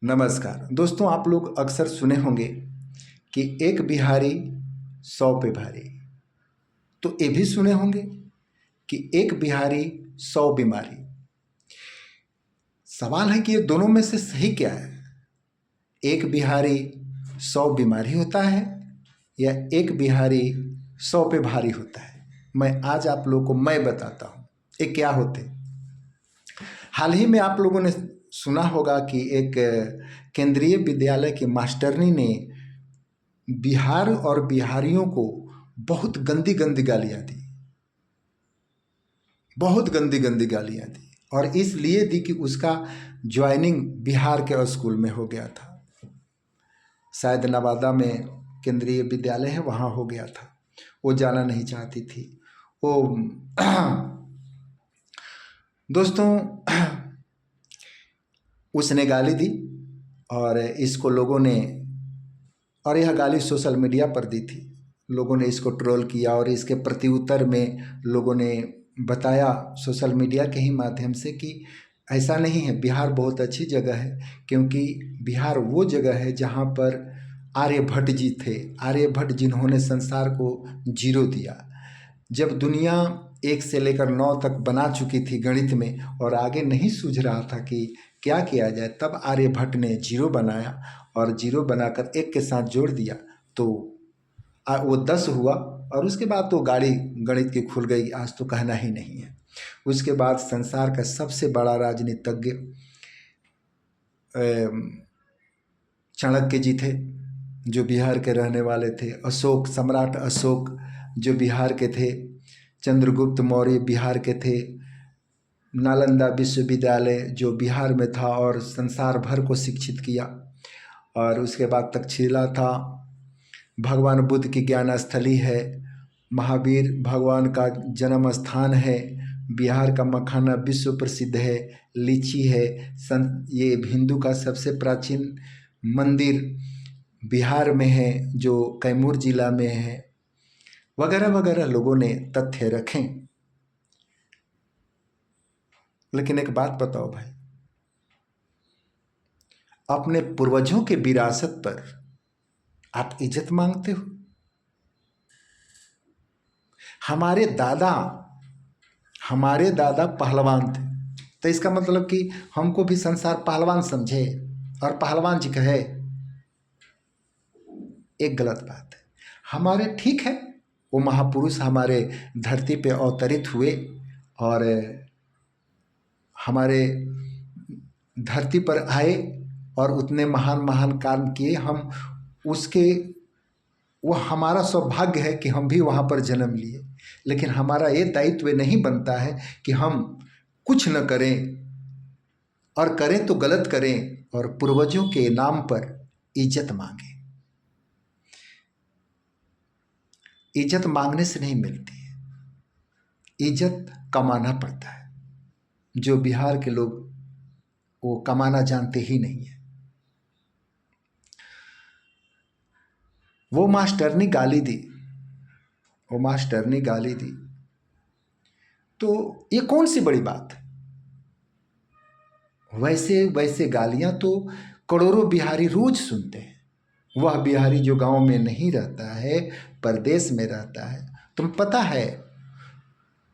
नमस्कार दोस्तों, आप लोग अक्सर सुने होंगे कि एक बिहारी 100 पे भारी। तो ये भी सुने होंगे कि एक बिहारी 100 बीमारी। सवाल है कि ये दोनों में से सही क्या है? एक बिहारी 100 बीमारी होता है या एक बिहारी 100 पे भारी होता है? मैं आज आप लोगों को मैं बताता हूँ ये क्या होते। हाल ही में आप लोगों ने सुना होगा कि एक केंद्रीय विद्यालय की मास्टरनी ने बिहार और बिहारियों को बहुत गंदी गंदी गालियाँ दी, बहुत गंदी गंदी गालियाँ दी। और इसलिए दी कि उसका ज्वाइनिंग बिहार के स्कूल में हो गया था। शायद नवादा में केंद्रीय विद्यालय है, वहाँ हो गया था। वो जाना नहीं चाहती थी वो। दोस्तों, उसने गाली दी और इसको लोगों ने, और यह गाली सोशल मीडिया पर दी थी। लोगों ने इसको ट्रोल किया और इसके प्रत्युत्तर में लोगों ने बताया सोशल मीडिया के ही माध्यम से कि ऐसा नहीं है, बिहार बहुत अच्छी जगह है। क्योंकि बिहार वो जगह है जहाँ पर आर्यभट्ट जी थे, आर्यभट्ट जिन्होंने संसार को जीरो दिया। जब दुनिया 1 से लेकर 9 तक बना चुकी थी गणित में और आगे नहीं सूझ रहा था कि क्या किया जाए, तब आर्यभट्ट ने जीरो बनाया और जीरो बनाकर 1 के साथ जोड़ दिया तो वो 10 हुआ। और उसके बाद तो गाड़ी गणित की खुल गई, आज तो कहना ही नहीं है। उसके बाद संसार का सबसे बड़ा राजनीतिज्ञ चाणक्य जी थे, जो बिहार के रहने वाले थे। अशोक, सम्राट अशोक जो बिहार के थे। चंद्रगुप्त मौर्य बिहार के थे। नालंदा विश्वविद्यालय जो बिहार में था और संसार भर को शिक्षित किया। और उसके बाद तक्षशिला था, भगवान बुद्ध की ज्ञान स्थली है, महावीर भगवान का जन्म स्थान है, बिहार का मखाना विश्व प्रसिद्ध है, लीची है, ये हिंदू का सबसे प्राचीन मंदिर बिहार में है जो कैमूर जिला में है, वगैरह वगैरह लोगों ने तथ्य रखें। लेकिन एक बात बताओ भाई, अपने पूर्वजों के विरासत पर आप इज्जत मांगते हो? हमारे दादा पहलवान थे, तो इसका मतलब कि हमको भी संसार पहलवान समझे और पहलवान जी कहे, एक गलत बात है। हमारे, ठीक है, वो महापुरुष हमारे धरती पे अवतरित हुए और हमारे धरती पर आए और उतने महान महान काम किए। हम उसके, वो हमारा सौभाग्य है कि हम भी वहाँ पर जन्म लिए। लेकिन हमारा ये दायित्व नहीं बनता है कि हम कुछ न करें, और करें तो गलत करें और पूर्वजों के नाम पर इज्जत मांगें। इज्जत मांगने से नहीं मिलती है, इज्जत कमाना पड़ता है। जो बिहार के लोग वो कमाना जानते ही नहीं है। वो मास्टरनी गाली दी, तो ये कौन सी बड़ी बात है? वैसे वैसे गालियां तो करोड़ों बिहारी रोज सुनते हैं। वह बिहारी जो गांव में नहीं रहता है, परदेश में रहता है। तुम पता है,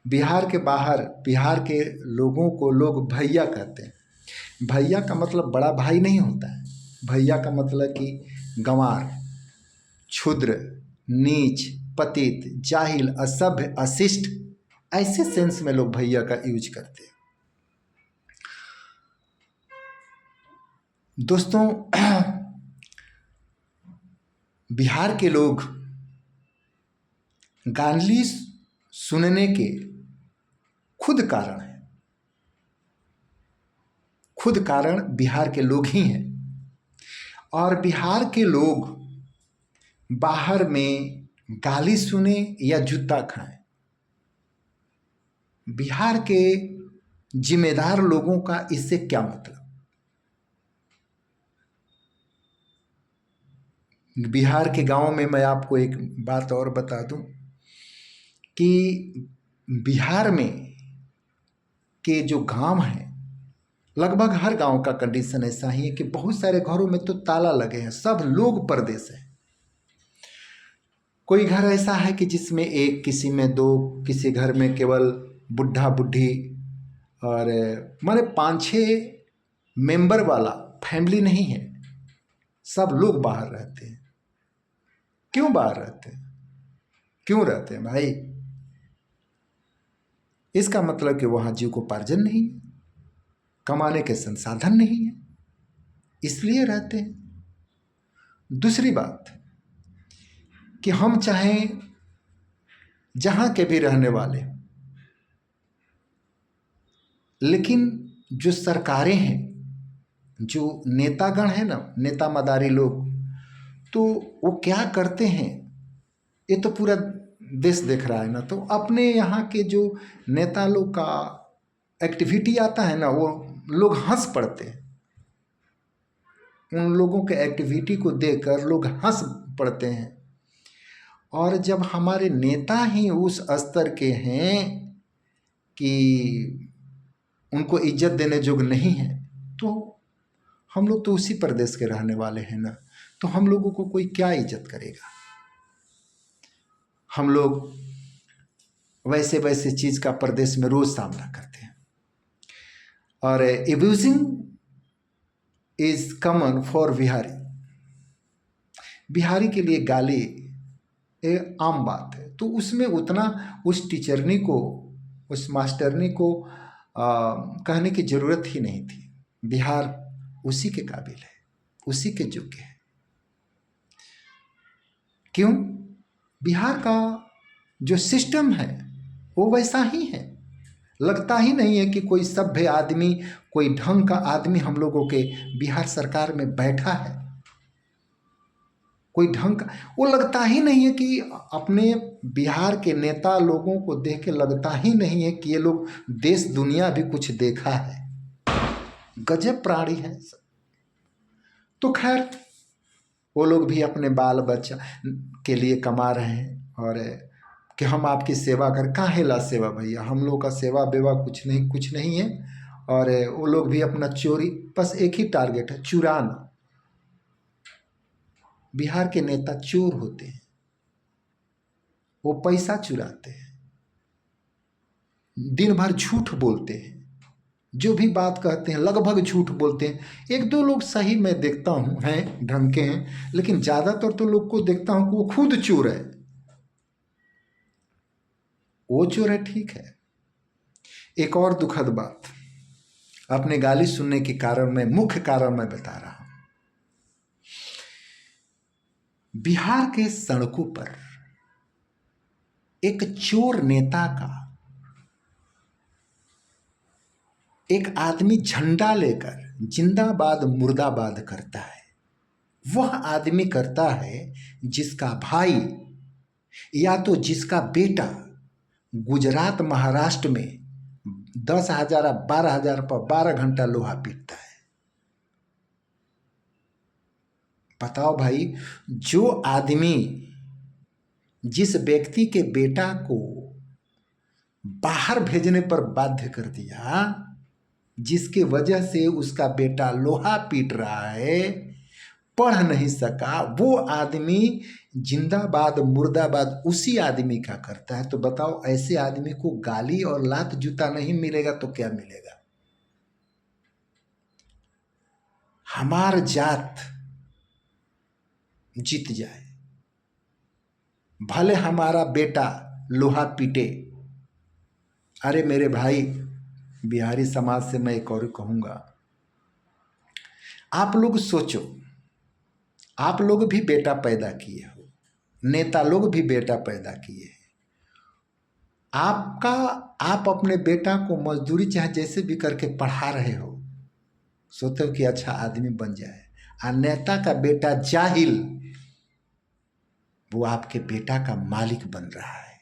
बिहार के बाहर बिहार के लोगों को लोग भैया कहते हैं। भैया का मतलब बड़ा भाई नहीं होता है। भैया का मतलब कि गंवार, क्षुद्र, नीच, पतित, जाहिल, असभ्य, अशिष्ट, ऐसे सेंस में लोग भैया का यूज करते हैं। दोस्तों, बिहार के लोग गाली सुनने के खुद कारण है, खुद कारण बिहार के लोग ही हैं। और बिहार के लोग बाहर में गाली सुने या जूता खाएं, बिहार के जिम्मेदार लोगों का इससे क्या मतलब? बिहार के गांव में मैं आपको एक बात और बता दूं कि बिहार में के जो गांव हैं लगभग हर गांव का कंडीशन ऐसा ही है कि बहुत सारे घरों में तो ताला लगे हैं, सब लोग परदेश हैं। कोई घर ऐसा है कि जिसमें एक, किसी में दो, किसी घर में केवल बुढ़ा बुढ़ी और माने 5-6 मेंबर वाला फैमिली नहीं है, सब लोग बाहर रहते हैं। क्यों बाहर रहते हैं? क्यों रहते हैं भाई? इसका मतलब कि वहां जीविकोपार्जन नहीं है, कमाने के संसाधन नहीं है, इसलिए रहते हैं। दूसरी बात कि हम चाहें जहां के भी रहने वाले, लेकिन जो सरकारें हैं, जो नेतागण हैं ना, नेता मदारी लोग, तो वो क्या करते हैं ये तो पूरा देश देख रहा है ना। तो अपने यहाँ के जो नेता लोग का एक्टिविटी आता है ना, वो लोग हंस पड़ते हैं। उन लोगों के एक्टिविटी को देखकर लोग हंस पड़ते हैं। और जब हमारे नेता ही उस स्तर के हैं कि उनको इज्जत देने योग्य नहीं है, तो हम लोग तो उसी प्रदेश के रहने वाले हैं ना, तो हम लोगों को कोई क्या इज्जत करेगा? हम लोग वैसे वैसे चीज का प्रदेश में रोज सामना करते हैं। और abusing is common for Bihari. Bihari के लिए गाली एक आम बात है, तो उसमें उतना उस टीचरनी को, उस मास्टरनी को कहने की जरूरत ही नहीं थी। बिहार उसी के काबिल है, उसी के योग्य है। क्यों? बिहार का जो सिस्टम है वो वैसा ही है। लगता ही नहीं है कि कोई सभ्य आदमी, कोई ढंग का आदमी हम लोगों के बिहार सरकार में बैठा है। कोई ढंग का, वो लगता ही नहीं है कि अपने बिहार के नेता लोगों को देख के लगता ही नहीं है कि ये लोग देश दुनिया भी कुछ देखा है। गजब प्राणी है। तो खैर, वो लोग भी अपने बाल बच्चा के लिए कमा रहे हैं, और कि हम आपकी सेवा कर, काहेला सेवा भैया, हम लोग का सेवा बेवा कुछ नहीं है। और वो लोग भी अपना चोरी, बस एक ही टारगेट है, चुराना। बिहार के नेता चोर होते हैं, वो पैसा चुराते हैं, दिन भर झूठ बोलते हैं, जो भी बात कहते हैं लगभग झूठ बोलते हैं। एक दो लोग सही मैं देखता हूँ हैं, ढंग के हैं, लेकिन ज़्यादातर तो लोग को देखता हूँ कि वो खुद चोर है। वो चोर है, ठीक है। एक और दुखद बात, अपने गाली सुनने के कारण मैं, मुख्य कारण मैं बता रहा हूं। बिहार के सड़कों पर एक चोर नेता का एक आदमी झंडा लेकर जिंदाबाद मुर्दाबाद करता है। वह आदमी करता है जिसका भाई या तो जिसका बेटा गुजरात महाराष्ट्र में 10,000 12,000 पर 12 घंटा लोहा पीटता है। बताओ भाई, जो आदमी जिस व्यक्ति के बेटा को बाहर भेजने पर बाध्य कर दिया, जिसके वजह से उसका बेटा लोहा पीट रहा है, पढ़ नहीं सका, वो आदमी जिंदाबाद मुर्दाबाद उसी आदमी का करता है। तो बताओ, ऐसे आदमी को गाली और लात जूता नहीं मिलेगा तो क्या मिलेगा? हमार जात जीत जाए, भले हमारा बेटा लोहा पीटे। अरे मेरे भाई, बिहारी समाज से मैं एक और कहूंगा, आप लोग सोचो, आप लोग भी बेटा पैदा किए हो, नेता लोग भी बेटा पैदा किए हैं। आप अपने बेटा को मजदूरी चाहे जैसे भी करके पढ़ा रहे हो, सोचते हो कि अच्छा आदमी बन जाए। और नेता का बेटा जाहिल, वो आपके बेटा का मालिक बन रहा है,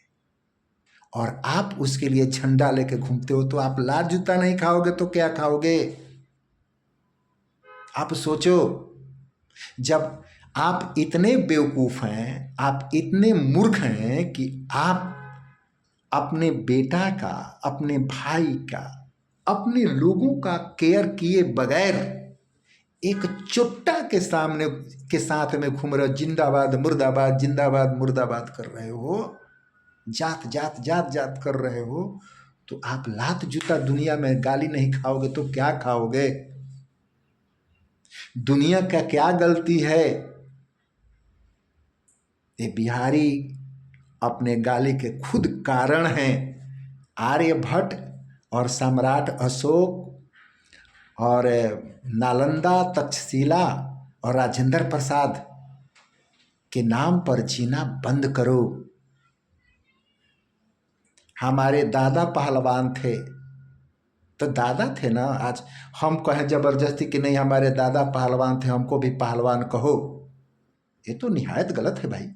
और आप उसके लिए झंडा लेके घूमते हो। तो आप लात जूता नहीं खाओगे तो क्या खाओगे? आप सोचो, जब आप इतने बेवकूफ हैं, आप इतने मूर्ख हैं कि आप अपने बेटा का, अपने भाई का अपने लोगों का केयर किए बगैर एक चुट्टा के सामने के साथ में घूम रहे हो, जिंदाबाद मुर्दाबाद जिंदाबाद मुर्दाबाद कर रहे हो, जात जात जात जात कर रहे हो, तो आप लात जूता दुनिया में गाली नहीं खाओगे तो क्या खाओगे? दुनिया का क्या गलती है? ये बिहारी अपने गाली के खुद कारण हैं। आर्यभट्ट और सम्राट अशोक और नालंदा तक्षशिला और राजेंद्र प्रसाद के नाम पर जीना बंद करो। हमारे दादा पहलवान थे तो दादा थे ना, आज हम कहें जबरदस्ती कि नहीं हमारे दादा पहलवान थे हमको भी पहलवान कहो, ये तो निहायत गलत है भाई।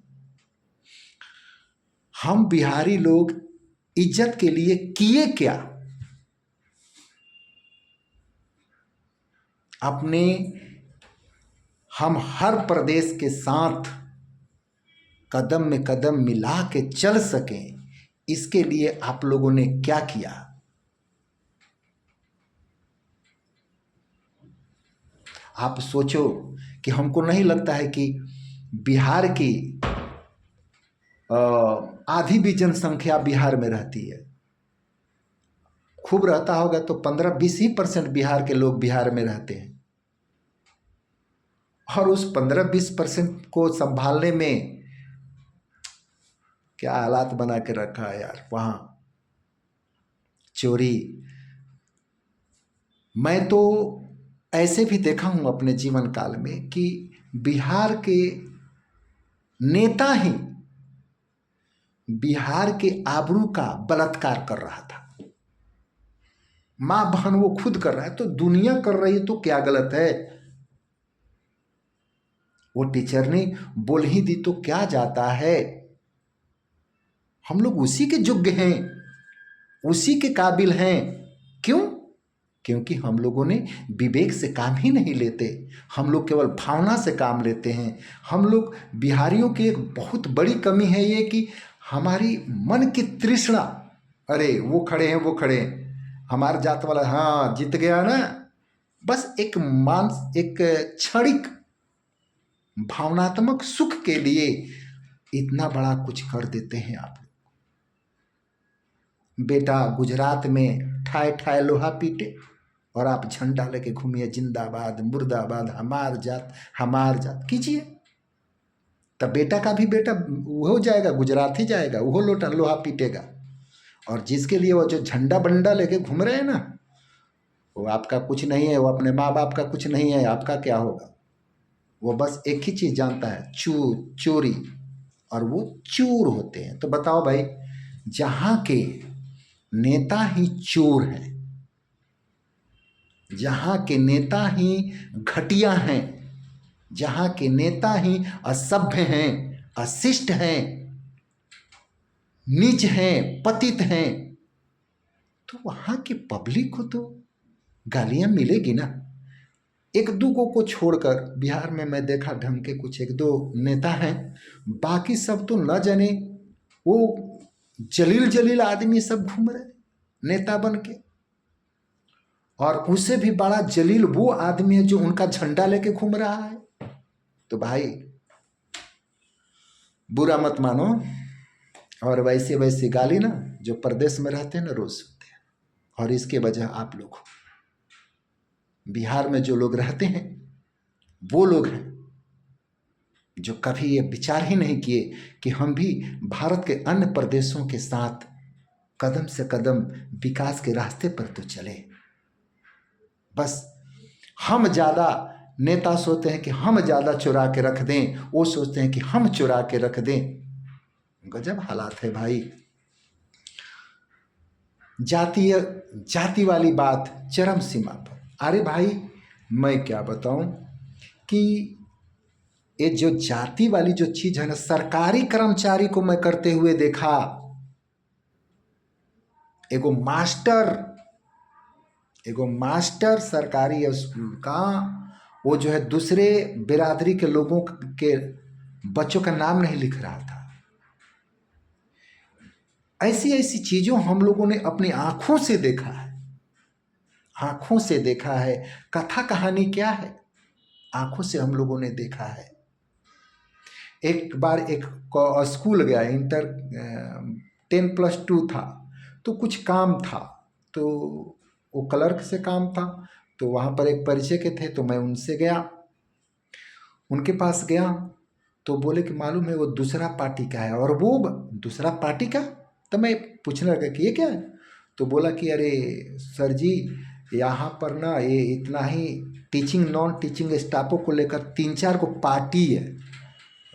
हम बिहारी लोग इज्जत के लिए किए क्या? अपने हम हर प्रदेश के साथ कदम में कदम मिला के चल सकें, इसके लिए आप लोगों ने क्या किया? आप सोचो कि हमको नहीं लगता है कि बिहार की आधी भी जनसंख्या बिहार में रहती है। खूब रहता होगा तो 15-20% बिहार के लोग बिहार में रहते हैं, और उस 15-20% को संभालने में क्या हालात बना के रखा है यार। वहाँ चोरी, मैं तो ऐसे भी देखा हूँ अपने जीवन काल में कि बिहार के नेता ही बिहार के आबरू का बलात्कार कर रहा था। माँ बहन वो खुद कर रहा है तो दुनिया कर रही है तो क्या गलत है? वो टीचर ने बोल ही दी तो क्या जाता है? हम लोग उसी के योग्य हैं, उसी के काबिल हैं। क्यों? क्योंकि हम लोगों ने विवेक से काम ही नहीं लेते, हम लोग केवल भावना से काम लेते हैं। हम लोग बिहारियों की एक बहुत बड़ी कमी है ये कि हमारी मन की तृष्णा, अरे वो खड़े हैं वो खड़े हैं, हमारे जात वाला हाँ जीत गया ना, बस एक एक क्षणिक भावनात्मक सुख के लिए इतना बड़ा कुछ कर देते हैं आप लोग। बेटा गुजरात में ठाए ठाए लोहा पीटे और आप झंडा लेके घूमिए जिंदाबाद मुर्दाबाद हमार जात कीजिए, तब बेटा का भी बेटा वो हो जाएगा, गुजरात ही जाएगा, वो लोहा पीटेगा। और जिसके लिए वो जो झंडा बंडा लेके घूम रहे हैं ना, वो आपका कुछ नहीं है, वो अपने माँ बाप का कुछ नहीं है, आपका क्या होगा? वो बस एक ही चीज़ जानता है, चोरी, और वो चोर होते हैं। तो बताओ भाई, जहाँ के नेता ही चोर हैं, जहाँ के नेता ही घटिया हैं, जहाँ के नेता ही असभ्य हैं, अशिष्ट हैं, नीच हैं, पतित हैं, तो वहाँ की पब्लिक को तो गालियाँ मिलेगी ना। एक दो को छोड़कर बिहार में मैं देखा ढंग के कुछ एक दो नेता हैं, बाकी सब तो न जाने वो जलील जलील आदमी सब घूम रहे नेता बन के, और उससे भी बड़ा जलील वो आदमी है जो उनका झंडा लेके घूम रहा है। तो भाई बुरा मत मानो, और वैसे वैसे गाली ना जो प्रदेश में रहते हैं ना रोज सुनते हैं, और इसके वजह आप लोग हो। बिहार में जो लोग रहते हैं वो लोग हैं जो कभी ये विचार ही नहीं किए कि हम भी भारत के अन्य प्रदेशों के साथ कदम से कदम विकास के रास्ते पर तो चले। बस हम ज़्यादा नेता सोचते हैं कि हम ज़्यादा चुरा के रख दें, वो सोचते हैं कि हम चुरा के रख दें। गजब हालात है भाई। जाति वाली बात चरम सीमा पर। अरे भाई मैं क्या बताऊं कि ये जो जाति वाली जो चीज़ है ना, सरकारी कर्मचारी को मैं करते हुए देखा। एगो मास्टर सरकारी स्कूल का, वो जो है दूसरे बिरादरी के लोगों के बच्चों का नाम नहीं लिख रहा था। ऐसी ऐसी चीज़ों हम लोगों ने अपनी आंखों से देखा है। आँखों से देखा है। कथा कहानी क्या है, आँखों से हम लोगों ने देखा है। एक बार एक स्कूल गया, इंटर 10+2 था, तो कुछ काम था, तो वो क्लर्क से काम था, तो वहाँ पर एक परिचय के थे, तो मैं उनसे गया, उनके पास गया, तो बोले कि मालूम है वो दूसरा पार्टी का है। और वो दूसरा पार्टी का, तो मैं पूछने लगा कि ये क्या है, तो बोला कि अरे सर जी, यहाँ पर ना ये इतना ही टीचिंग नॉन टीचिंग स्टाफों को लेकर 3-4 को पार्टी है।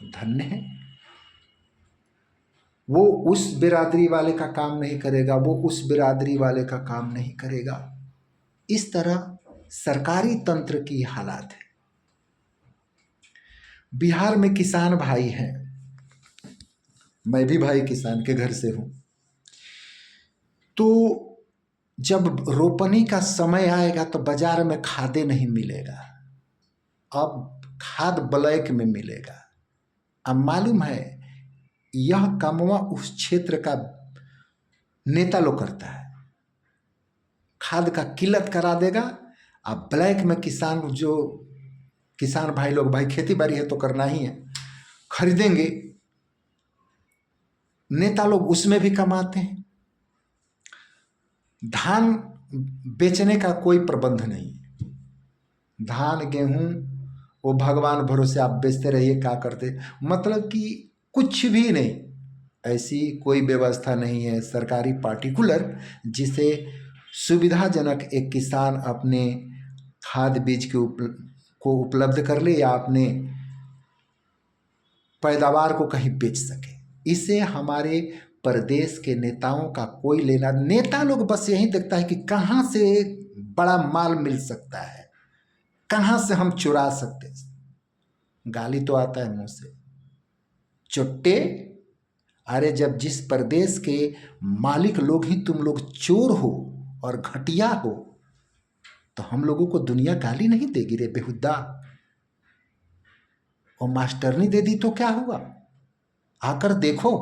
धन्य है, वो उस बिरादरी वाले का काम नहीं करेगा, वो उस बिरादरी वाले का काम नहीं करेगा। इस तरह सरकारी तंत्र की हालात है। बिहार में किसान भाई हैं, मैं भी भाई किसान के घर से हूँ, तो जब रोपनी का समय आएगा तो बाजार में खादे नहीं मिलेगा, अब खाद ब्लैक में मिलेगा। अब मालूम है यह कामवा उस क्षेत्र का नेता लोग करता है, खाद का किल्लत करा देगा। अब ब्लैक में किसान भाई लोग, भाई खेती बाड़ी है तो करना ही है, खरीदेंगे, नेता लोग उसमें भी कमाते हैं। धान बेचने का कोई प्रबंध नहीं, धान गेहूं वो भगवान भरोसे आप बेचते रहिए, क्या करते, मतलब कि कुछ भी नहीं, ऐसी कोई व्यवस्था नहीं है सरकारी पार्टिकुलर जिसे सुविधाजनक एक किसान अपने खाद बीज को उपलब्ध कर ले या अपने पैदावार को कहीं बेच सके। इसे हमारे प्रदेश के नेताओं का कोई लेना, नेता लोग बस यही देखता है कि कहाँ से बड़ा माल मिल सकता है, कहाँ से हम चुरा सकते हैं। गाली तो आता है मुंह से, चुट्टे, अरे जब जिस प्रदेश के मालिक लोग ही तुम लोग चोर हो और घटिया हो, तो हम लोगों को दुनिया गाली नहीं देगी रे बेहुदा। और मास्टरनी दे दी तो क्या हुआ, आकर देखो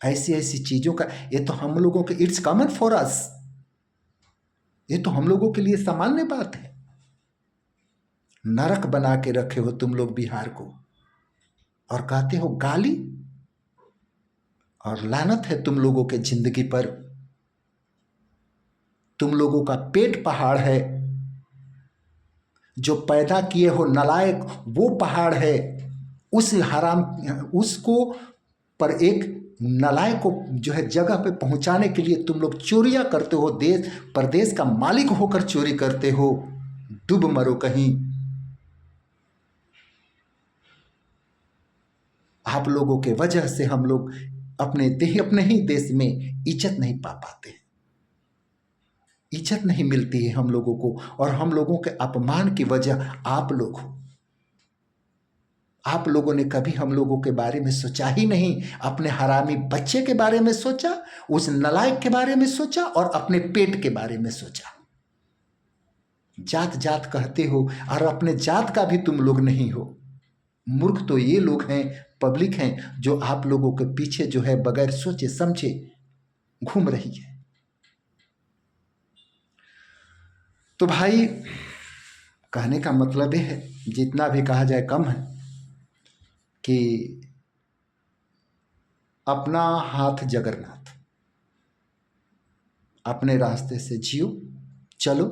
ऐसी ऐसी चीजों का, ये तो हम लोगों के, इट्स कॉमन फॉर अस, ये तो हम लोगों के लिए सामान्य बात है। नरक बना के रखे हो तुम लोग बिहार को और कहते हो गाली, और लानत है तुम लोगों के जिंदगी पर। तुम लोगों का पेट पहाड़ है, जो पैदा किए हो नालायक वो पहाड़ है, उस हराम उसको पर एक नालायक को जो है जगह पे पहुंचाने के लिए तुम लोग चोरियां करते हो, देश प्रदेश का मालिक होकर चोरी करते हो। डूब मरो कहीं। आप लोगों के वजह से हम लोग अपने ही देश में इज्जत नहीं पा पाते, इज्जत नहीं मिलती है हम लोगों को, और हम लोगों के अपमान की वजह आप लोग हो। आप लोगों ने कभी हम लोगों के बारे में सोचा ही नहीं, अपने हरामी बच्चे के बारे में सोचा, उस नालायक के बारे में सोचा और अपने पेट के बारे में सोचा। जात जात कहते हो और अपने जात का भी तुम लोग नहीं हो। मूर्ख तो ये लोग हैं, पब्लिक हैं, जो आप लोगों के पीछे जो है बगैर सोचे समझे घूम रही है। तो भाई कहने का मतलब यह है, जितना भी कहा जाए कम है, कि अपना हाथ जगन्नाथ, अपने रास्ते से जियो चलो।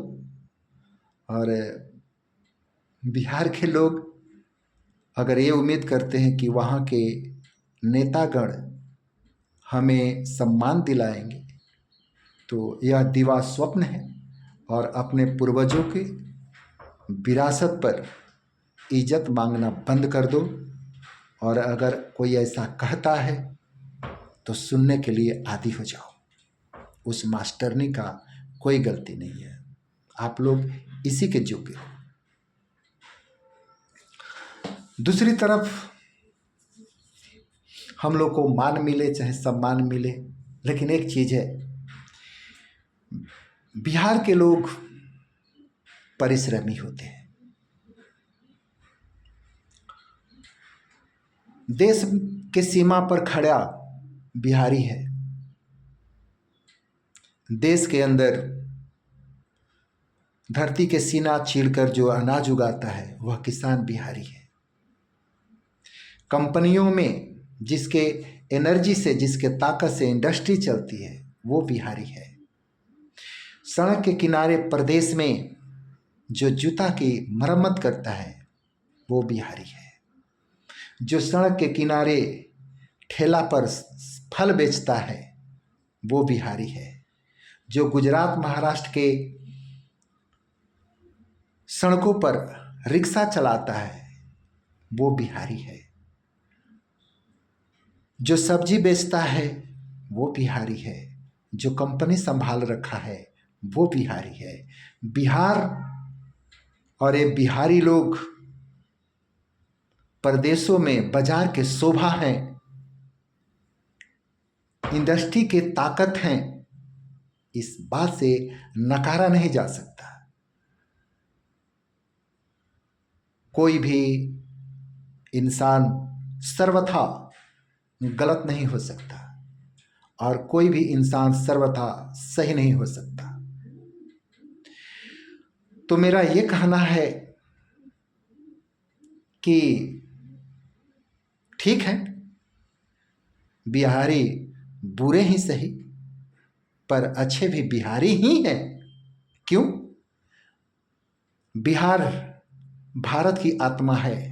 और बिहार के लोग अगर ये उम्मीद करते हैं कि वहाँ के नेतागण हमें सम्मान दिलाएंगे, तो यह दिवा स्वप्न है। और अपने पूर्वजों के विरासत पर इज्जत मांगना बंद कर दो। और अगर कोई ऐसा कहता है तो सुनने के लिए आदी हो जाओ। उस मास्टरनी का कोई गलती नहीं है, आप लोग इसी के योग्य हो। दूसरी तरफ हम लोग को मान मिले चाहे सम्मान मिले, लेकिन एक चीज है, बिहार के लोग परिश्रमी होते हैं। देश के सीमा पर खड़ा बिहारी है, देश के अंदर धरती के सीना चीरकर जो अनाज उगाता है वह किसान बिहारी है। कंपनियों में जिसके एनर्जी से, जिसके ताकत से इंडस्ट्री चलती है वो बिहारी है। सड़क के किनारे प्रदेश में जो जूता की मरम्मत करता है वो बिहारी है। जो सड़क के किनारे ठेला पर फल बेचता है वो बिहारी है। जो गुजरात महाराष्ट्र के सड़कों पर रिक्शा चलाता है वो बिहारी है। जो सब्जी बेचता है वो बिहारी है। जो कंपनी संभाल रखा है वो बिहारी है। बिहार और ये बिहारी लोग प्रदेशों में बाजार के शोभा हैं, इंडस्ट्री के ताकत हैं, इस बात से नकारा नहीं जा सकता। कोई भी इंसान सर्वथा गलत नहीं हो सकता और कोई भी इंसान सर्वथा सही नहीं हो सकता। तो मेरा ये कहना है कि ठीक है, बिहारी बुरे ही सही पर अच्छे भी बिहारी ही हैं। क्यों? बिहार भारत की आत्मा है।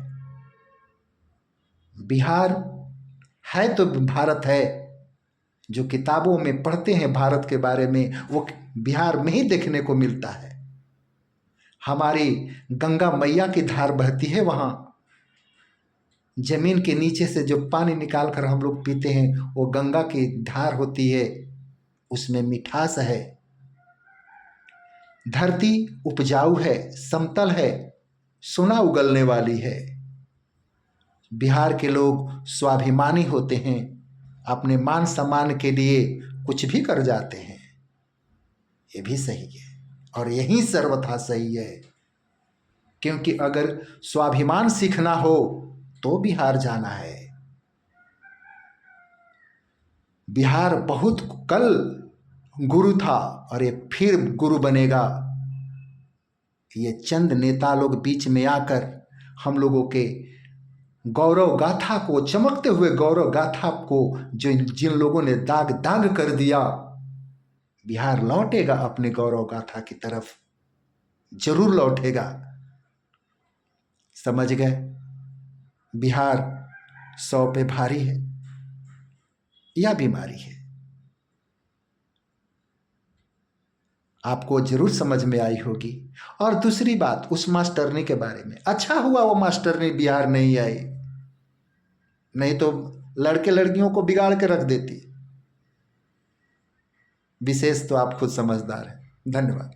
बिहार है तो भारत है। जो किताबों में पढ़ते हैं भारत के बारे में वो बिहार में ही देखने को मिलता है। हमारी गंगा मैया की धार बहती है वहाँ। जमीन के नीचे से जो पानी निकाल कर हम लोग पीते हैं वो गंगा की धार होती है, उसमें मिठास है। धरती उपजाऊ है, समतल है, सोना उगलने वाली है। बिहार के लोग स्वाभिमानी होते हैं, अपने मान सम्मान के लिए कुछ भी कर जाते हैं। ये भी सही है और यही सर्वथा सही है। क्योंकि अगर स्वाभिमान सीखना हो तो बिहार जाना है। बिहार बहुत कल गुरु था और ये फिर गुरु बनेगा। ये चंद नेता लोग बीच में आकर हम लोगों के गौरव गाथा को, चमकते हुए गौरव गाथा को जो जिन लोगों ने दाग दाग कर दिया, बिहार लौटेगा अपने गौरव गाथा की तरफ, जरूर लौटेगा। समझ गए? बिहार 100 पे भारी है या बीमारी है, आपको जरूर समझ में आई होगी। और दूसरी बात उस मास्टरनी के बारे में, अच्छा हुआ वो मास्टरनी बिहार नहीं आई, नहीं तो लड़के लड़कियों को बिगाड़ के रख देती। विशेष तो आप खुद समझदार हैं। धन्यवाद।